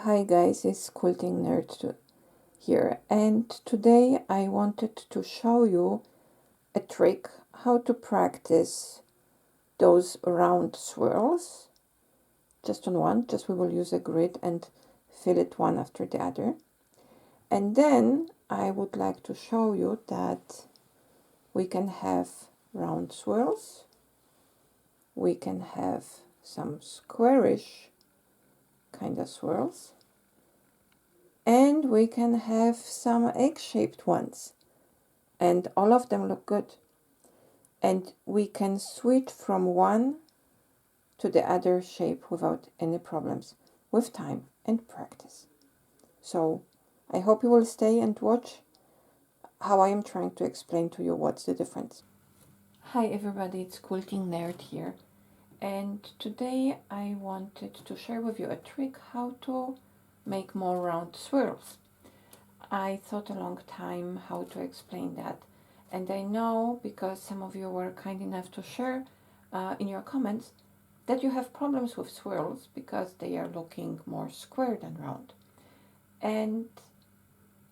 Hi guys, it's Quilting here, and today I wanted to show you a trick how to practice those round swirls. Just on one, we will use a grid and fill it one after the other. And then I would like to show you that we can have round swirls, we can have some squarish kind of swirls, and we can have some egg-shaped ones, and all of them look good. And we can switch from one to the other shape without any problems, with time and practice. So I hope you will stay and watch how I am trying to explain to you what's the difference. Hi everybody, it's Quilting Nerd here, and today I wanted to share with you a trick how to make more round swirls. I thought a long time how to explain that, and I know because some of you were kind enough to share in your comments that you have problems with swirls because they are looking more square than round. And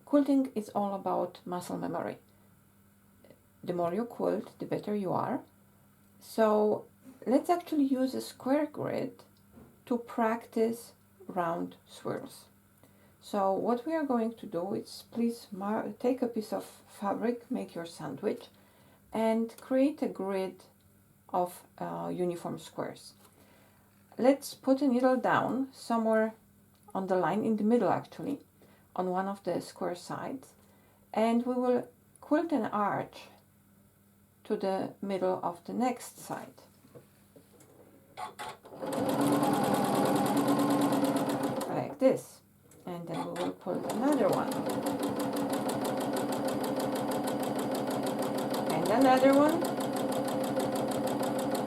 quilting is all about muscle memory. The more you quilt, the better you are. So let's actually use a square grid to practice round swirls. So what we are going to do is please take a piece of fabric, make your sandwich, and create a grid of uniform squares. Let's put a needle down somewhere on the line, in the middle actually, on one of the square sides, and we will quilt an arch to the middle of the next side. Like this. And then we will quilt another one. And another one,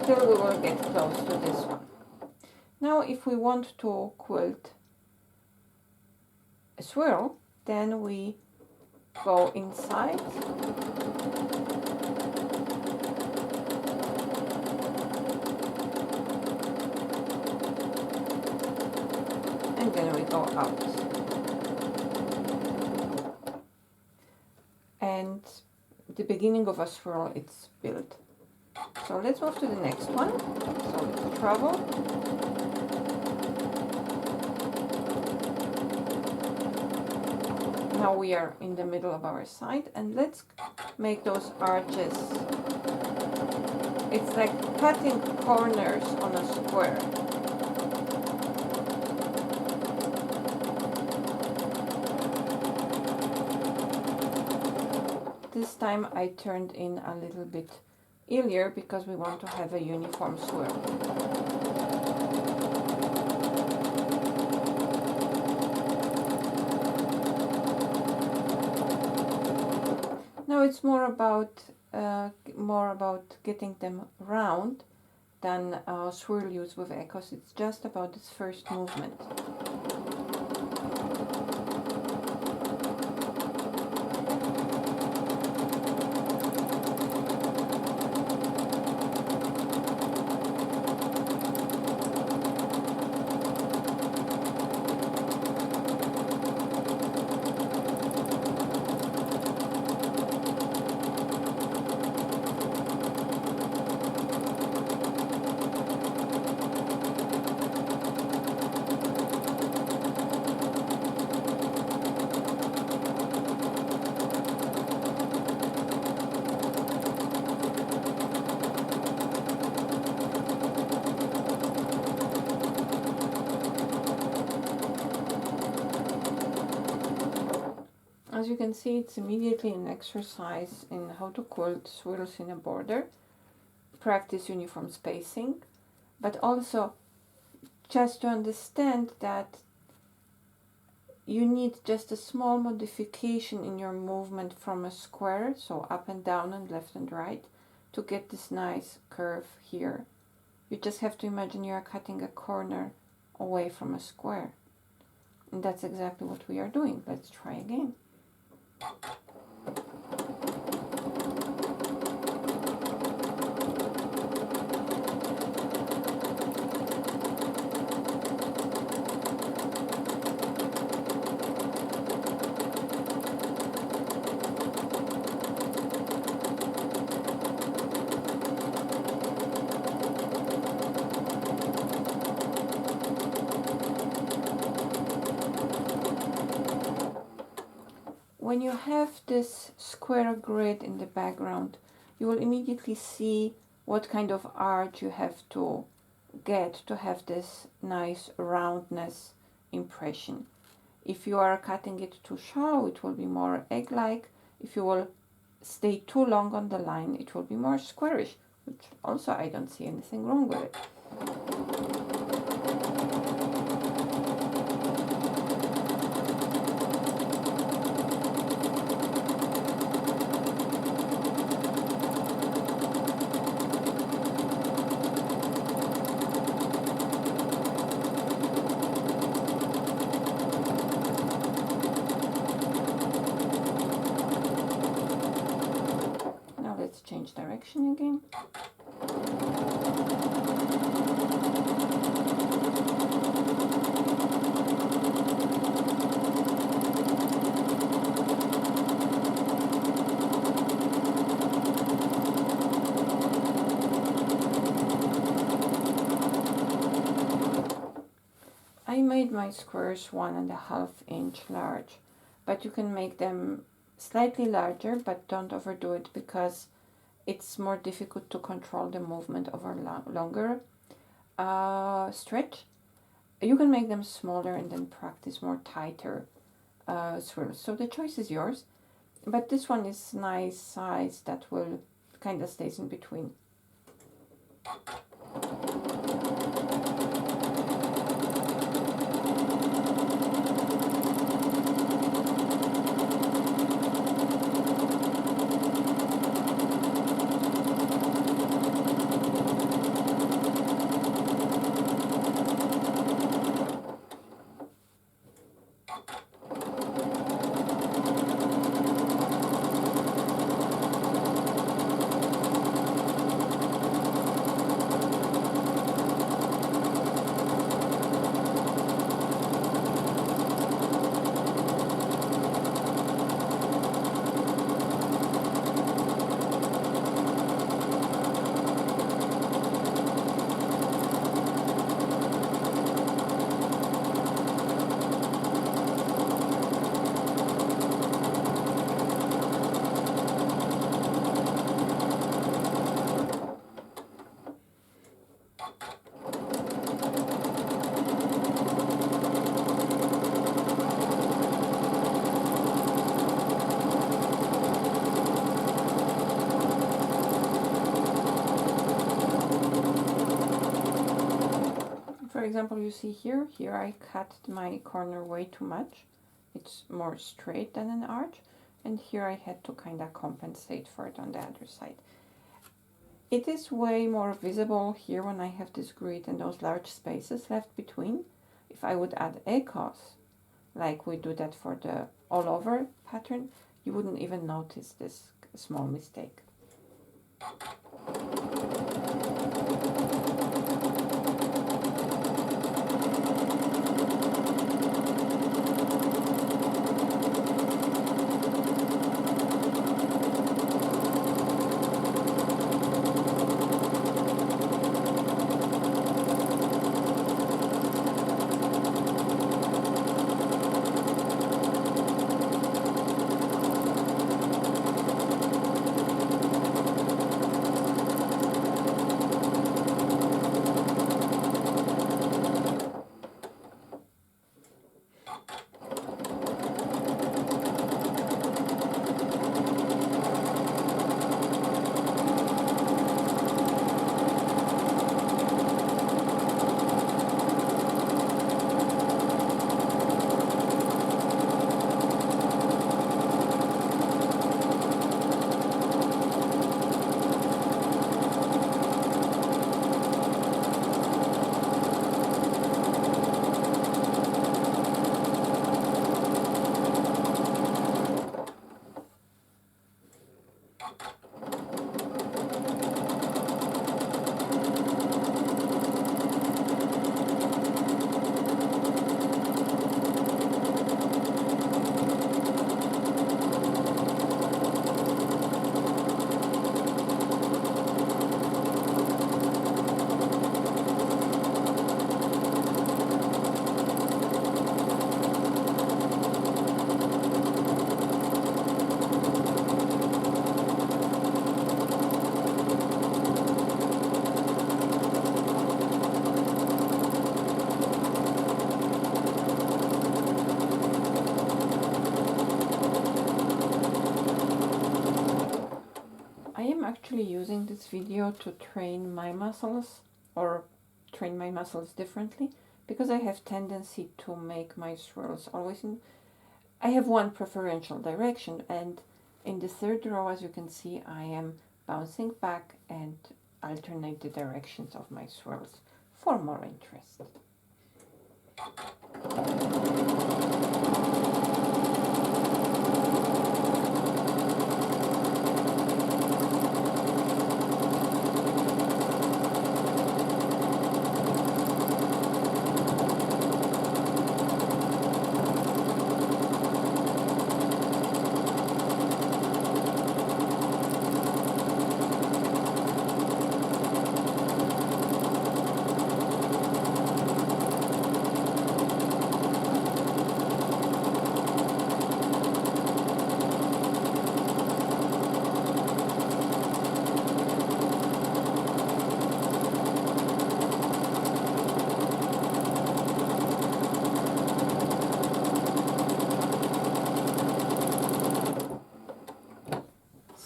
till we will get close to this one. Now if we want to quilt a swirl, then we go inside and then we go out. And the beginning of a swirl it's built. So let's move to the next one. So let's travel. Now we are in the middle of our side, and let's make those arches. It's like cutting corners on a square. This time I turned in a little bit earlier because we want to have a uniform swirl. Now it's more about getting them round than swirl use with echoes. It's just about this first movement. As you can see, it's immediately an exercise in how to quilt swirls in a border, practice uniform spacing, but also just to understand that you need just a small modification in your movement from a square, so up and down and left and right, to get this nice curve here. You just have to imagine you are cutting a corner away from a square. And that's exactly what we are doing. Let's try again. when you have this square grid in the background, you will immediately see what kind of art you have to get to have this nice roundness impression. If you are cutting it too shallow, it will be more egg-like. If you will stay too long on the line, it will be more squarish, which also I don't see anything wrong with it. Now let's change direction again. I made my squares 1.5 inch large, but you can make them slightly larger, but don't overdo it because it's more difficult to control the movement over longer stretch. You can make them smaller and then practice more tighter swirls. So the choice is yours, but this one is nice size that will kind of stays in between. For example, you see here I cut my corner way too much. It's more straight than an arch, and here I had to kind of compensate for it on the other side. It is way more visible here when I have this grid and those large spaces left between. If I would add echoes, like we do that for the all over pattern, you wouldn't even notice this small mistake. actually using this video to train my muscles, or train my muscles differently, because I have tendency to make my swirls always in, I have one preferential direction, and in the third row, as you can see, I am bouncing back and alternate the directions of my swirls for more interest.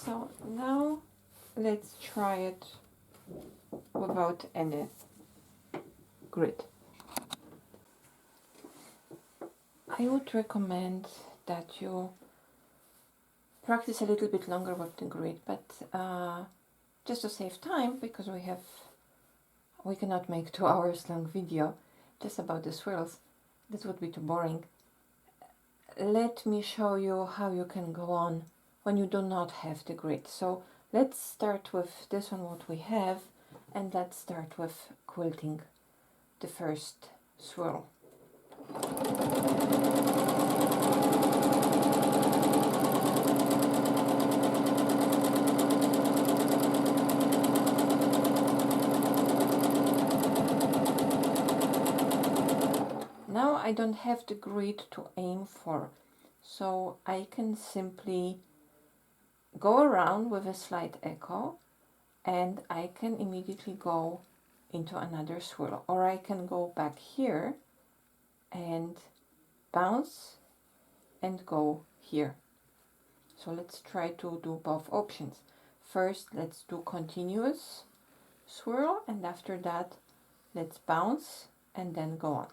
So now let's try it without any grid. I would recommend that you practice a little bit longer with the grid, but just to save time, because we cannot make 2 hours long video just about the swirls. This would be too boring. Let me show you how you can go on when you do not have the grid. So let's start with this one, what we have, and let's start with quilting the first swirl. Now I don't have the grid to aim for, so I can simply go around with a slight echo, and I can immediately go into another swirl, or I can go back here and bounce and go here. So let's try to do both options. First, let's do continuous swirl, and after that let's bounce and then go on.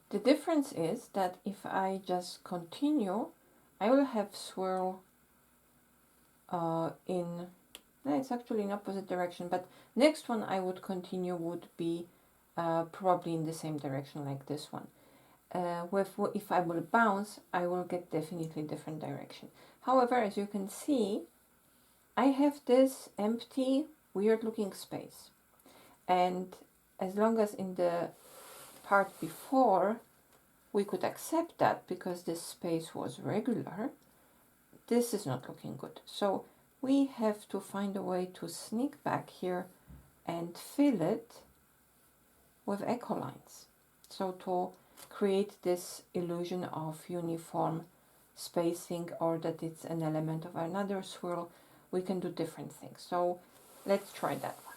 The difference is that if I just continue, I will have swirl it's actually in opposite direction, but next one I would continue would be probably in the same direction like this one. If I will bounce, I will get definitely different direction. However, as you can see, I have this empty, weird looking space, and as long as in the part before we could accept that because this space was regular, this is not looking good. So we have to find a way to sneak back here and fill it with echo lines. So to create this illusion of uniform spacing, or that it's an element of another swirl, we can do different things. So let's try that one.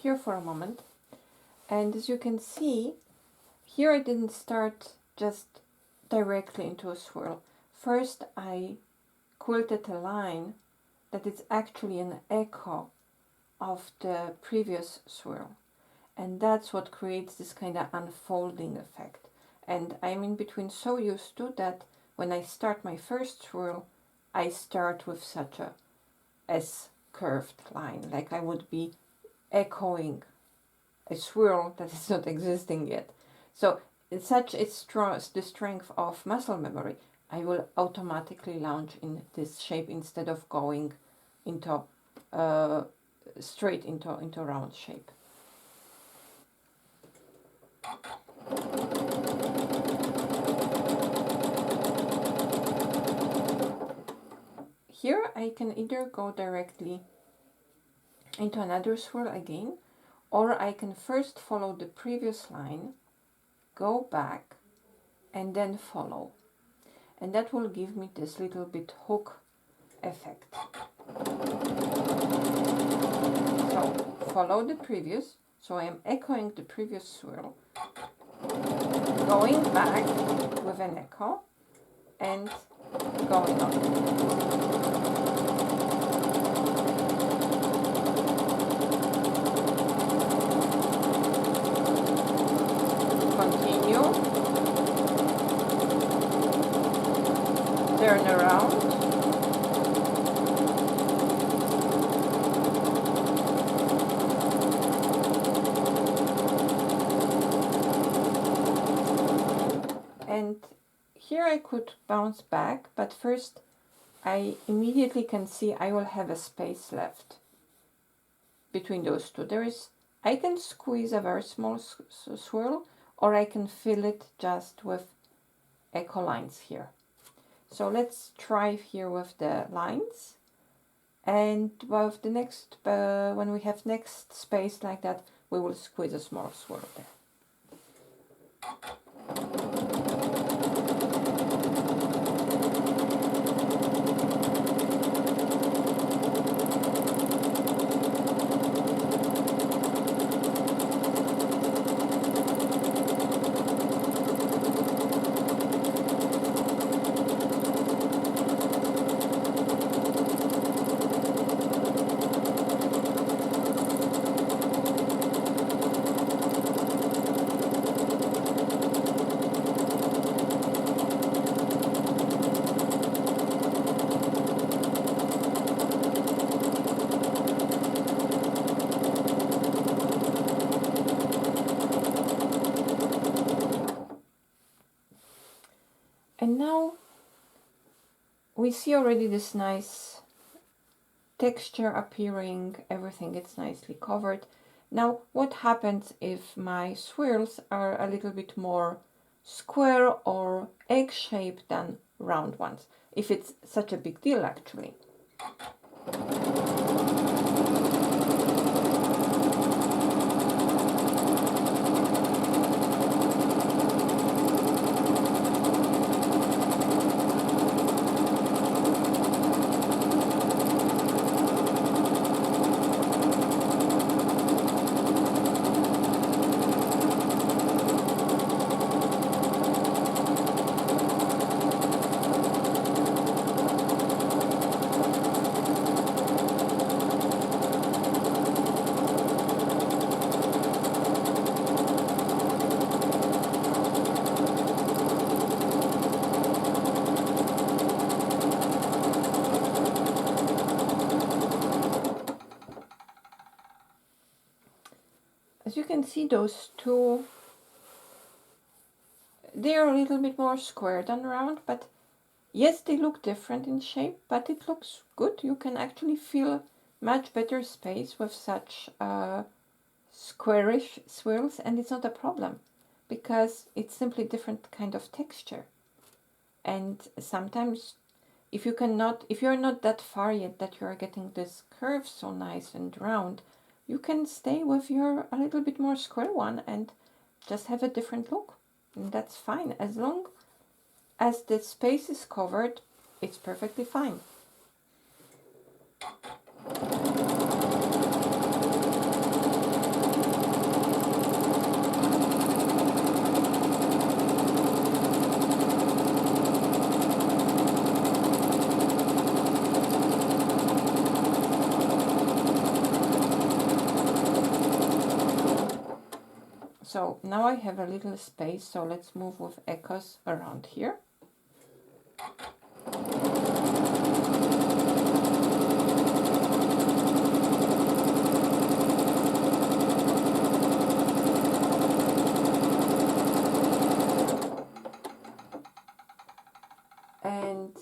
here for a moment. And as you can see, here I didn't start just directly into a swirl. First I quilted a line that is actually an echo of the previous swirl. And that's what creates this kind of unfolding effect. And I'm in between so used to that when I start my first swirl, I start with such a S-curved line, like I would be echoing a swirl that is not existing yet. So it's such the strength of muscle memory, I will automatically launch in this shape instead of going into straight into round shape. Here I can either go directly into another swirl again, or I can first follow the previous line, go back, and then follow. And that will give me this little bit hook effect. So follow the previous, so I am echoing the previous swirl, going back with an echo, and going on. Continue, turn around, and here I could bounce back, but first I immediately can see I will have a space left between those two. I can squeeze a very small swirl, or I can fill it just with echo lines here. So let's try here with the lines, and with the next, when we have next space like that, we will squeeze a small swirl there. And now we see already this nice texture appearing, everything is nicely covered. Now what happens if my swirls are a little bit more square or egg-shaped than round ones? If it's such a big deal actually. As you can see, those two, they're a little bit more square than round, but yes, they look different in shape, but it looks good. You can actually feel much better space with such squarish swirls, and it's not a problem because it's simply different kind of texture. And sometimes if you're not that far yet that you're getting this curve so nice and round, you can stay with your a little bit more square one and just have a different look. And that's fine. As long as the space is covered, it's perfectly fine. So now I have a little space, so let's move with echoes around here. And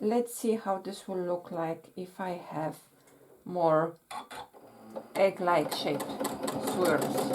let's see how this will look like if I have more egg-like shaped swirls.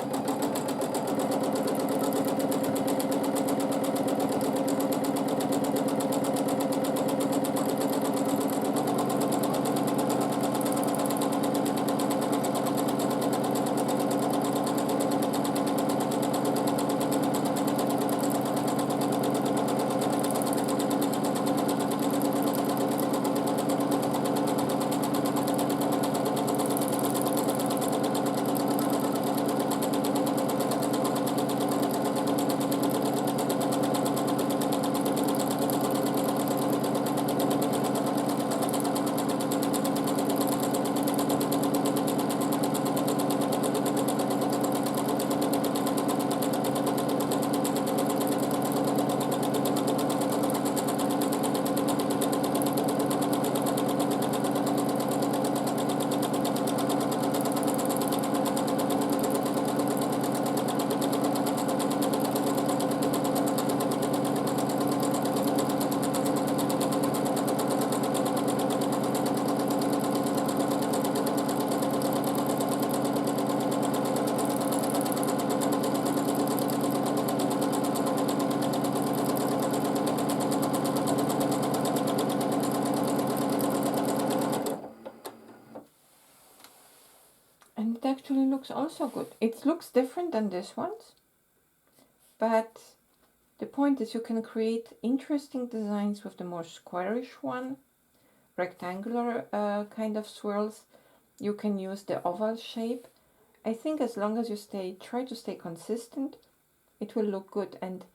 And it actually looks also good. It looks different than this one's, but the point is you can create interesting designs with the more squarish one, rectangular kind of swirls. You can use the oval shape. I think as long as you try to stay consistent, it will look good. And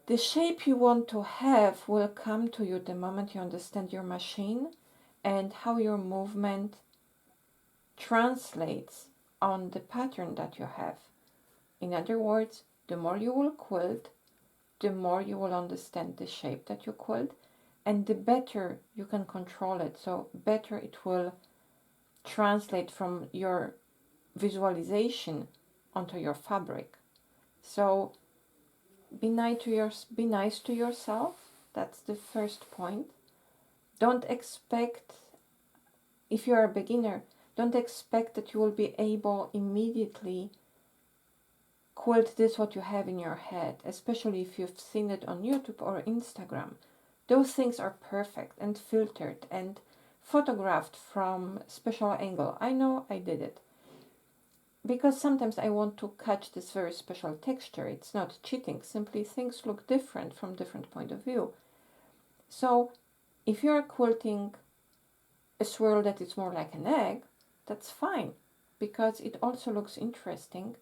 the shape you want to have will come to you the moment you understand your machine and how your movement translates on the pattern that you have. In other words, the more you will quilt, the more you will understand the shape that you quilt, and the better you can control it. So better it will translate from your visualization onto your fabric. So be nice to yourself. That's the first point. Don't expect, if you're a beginner, don't expect that you will be able immediately quilt this what you have in your head, especially if you've seen it on YouTube or Instagram. Those things are perfect and filtered and photographed from special angle. I know I did it. Because sometimes I want to catch this very special texture. It's not cheating, simply things look different from different point of view. So if you're quilting a swirl that is more like an egg, that's fine, because it also looks interesting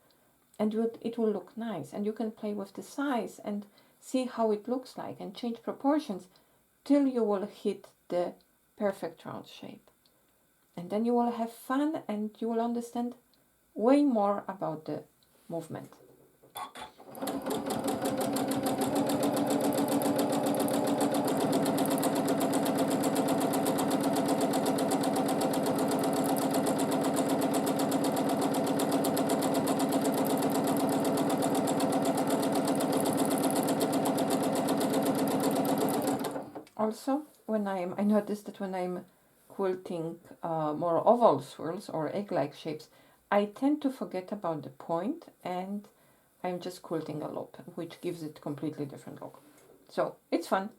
and it will look nice, and you can play with the size and see how it looks like and change proportions till you will hit the perfect round shape. And then you will have fun and you will understand way more about the movement. Also, I noticed that when I'm quilting more oval swirls or egg-like shapes, I tend to forget about the point and I'm just quilting a loop, which gives it completely different look. So it's fun.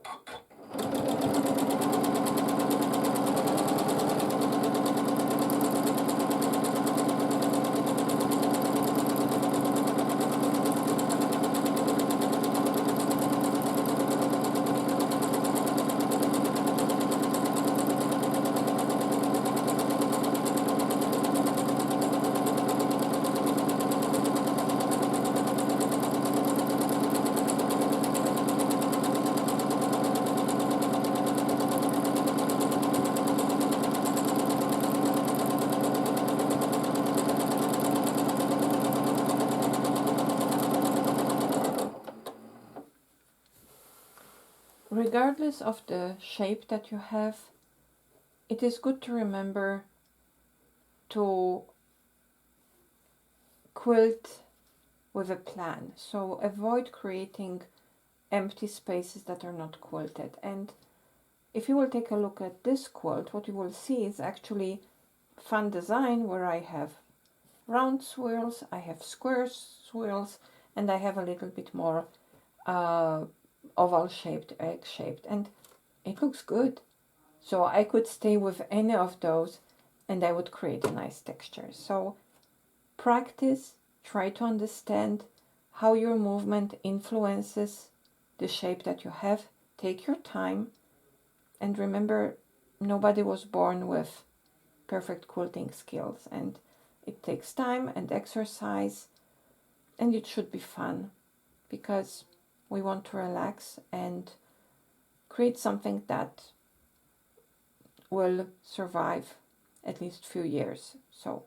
regardless of the shape that you have, it is good to remember to quilt with a plan. So avoid creating empty spaces that are not quilted. And if you will take a look at this quilt, what you will see is actually fun design where I have round swirls, I have square swirls, and I have a little bit more oval shaped, egg shaped, and it looks good. So I could stay with any of those and I would create a nice texture. So practice, try to understand how your movement influences the shape that you have. Take your time, and remember, nobody was born with perfect quilting skills, and it takes time and exercise, and it should be fun because we want to relax and create something that will survive at least few years. So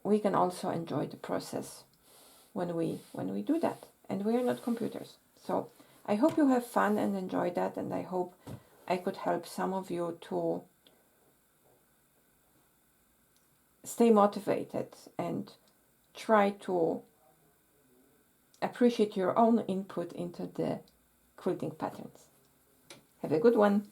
we can also enjoy the process when we do that, and we are not computers. So I hope you have fun and enjoy that, and I hope I could help some of you to stay motivated and try to appreciate your own input into the quilting patterns. Have a good one.